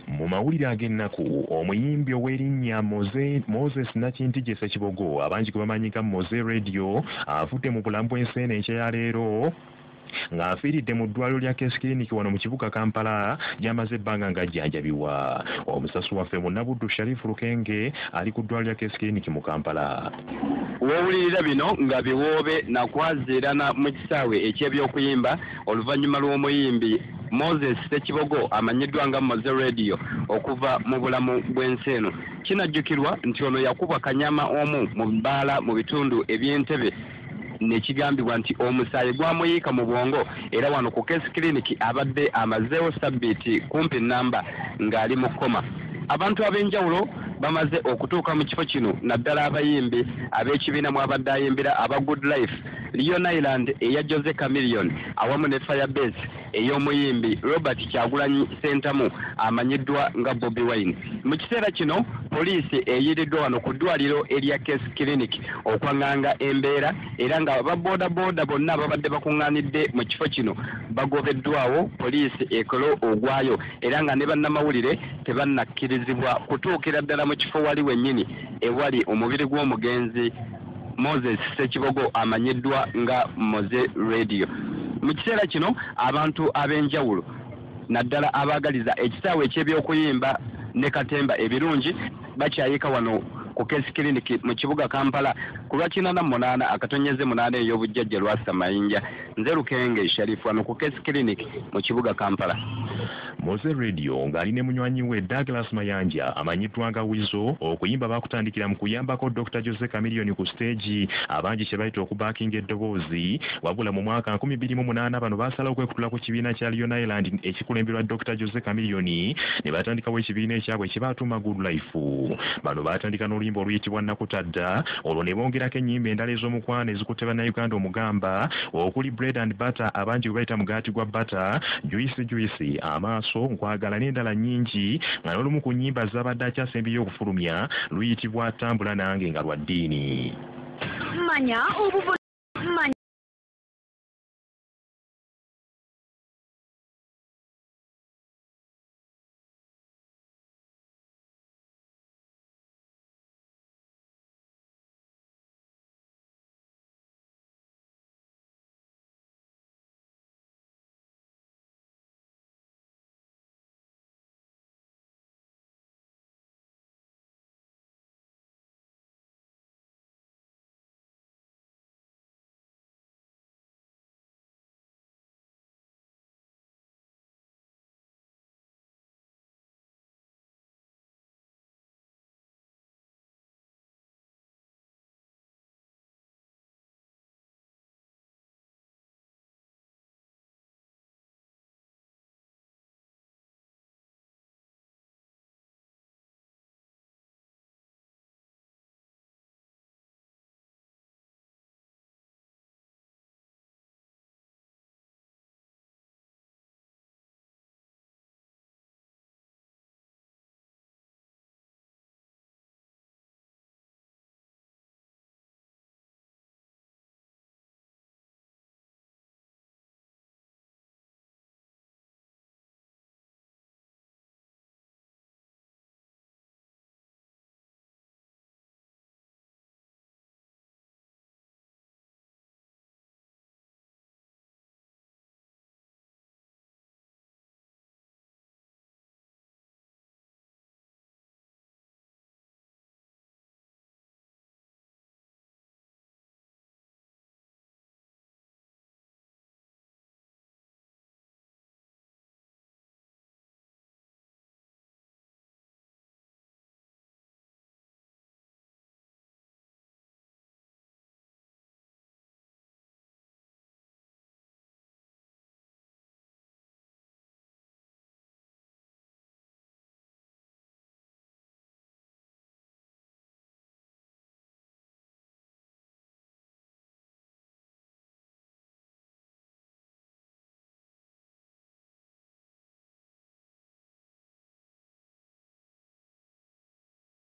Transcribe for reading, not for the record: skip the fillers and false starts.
Mu mawulire ag'ennaku omuyimbi ow'erinnya Moses Nakintije Ssekibogo abangi gwe bamanyika Moze Radio afudde mu bulamu bw'ensi eno enkya ya leero ng'afiiridde mu ddwaliro lya Case Clinic wano mu kibuga Kampala gy'amaze ebbanga ng'ajjanjabibwa. Omusasu waffe Munnabuddu Sharif Lukenge ali ku ddwaliro lya Case Clinic mu Kampala. Woowulirira bino nga biwoobe nakwaziirana mu kisaawe eky'ebyokuyimba oluvannyuma lw'omuyimbi Moses Ssekibogo amanyiddwa nga Moze Radio okuva mu bulamu bw'ensi eno. Kinajjukirwa nti ono yakubwa kanyama omu mu bbaala mu bitundu eby'Entebbe nekigambibwa nti omusaayi gwamuyiika mu bwongo era wano ku Case Clinic abadde amazeewo sabbiiti kumpi namba ng'ali mu kkoma. Abantu ab'enjawulo bamaze okutuuka mu kifo kino naddala abayimbi ab'ekibiina mu abadde ayimbira aba Good Life, Lion Island eya Jose Chameleone awamu ne Firebase ey'omuyimbi Robert Kyagulanyi Ssentamu amanyiddwa nga Bobi Wine. Mu kiseera kino poliisi eyiiriddwa wano ku ddwaliro erya Case Clinic okwaŋŋanga embeera era nga baboodabooda bonna ababadde bakuŋŋaanidde mu kifo kino bagobeddwawo poliisi ekole ogwayo era nga ne bannamawulire tebannakkirizibwa kutuukira ddala mu kifo wali wennyini ewali omubiri gw'omugenzi Moses Ssekibogo amanyiddwa nga Moze Radio. Mu kiseera kino abantu ab'enjawulo naddala abaagaliza ekisaawe eky'ebyokuyimba ne katemba ebirungi bakyayika wano ku Case Clinic mu kibuga Kampala ku lwa 88 akatonyeze 8 ey'obujjajja Lwasa Mayinja. Nze Lukenge Sharif wano ku Case Clinic mu kibuga Kampala. Moze Radio ng'ali ne munywanyi we Douglas Mayanja amanyiddwa nga Wizo okuyimba bakutandikira mu kuyambako Dr. Jose Chameleone ku stage abangi kye bayita okubaakinga eddoboozi wabula mu mwaka 2008 bano baasalawo okwekutula ku kibiina kya Lion Island ekikulemberwa Dr. Jose Chameleone ne batandikawo ekibiina ekyabwe kye baatuuma Good Life. Bano baatandika n'oluyimba oluyitibwa Nakutadda olwo ne bongerako ennyimba endala ez'omukwano ezikutte bannayuganda omugamba okuli Bread and Butter abangi bwe bayita mugaati gwa butter, Juice amaaso nkwagala n'endala nnyingi nga n'olumu ku nnyimba zabadde akyasembiyo okufulumya luyitibwa Tambula Nange nga lwa ddiini.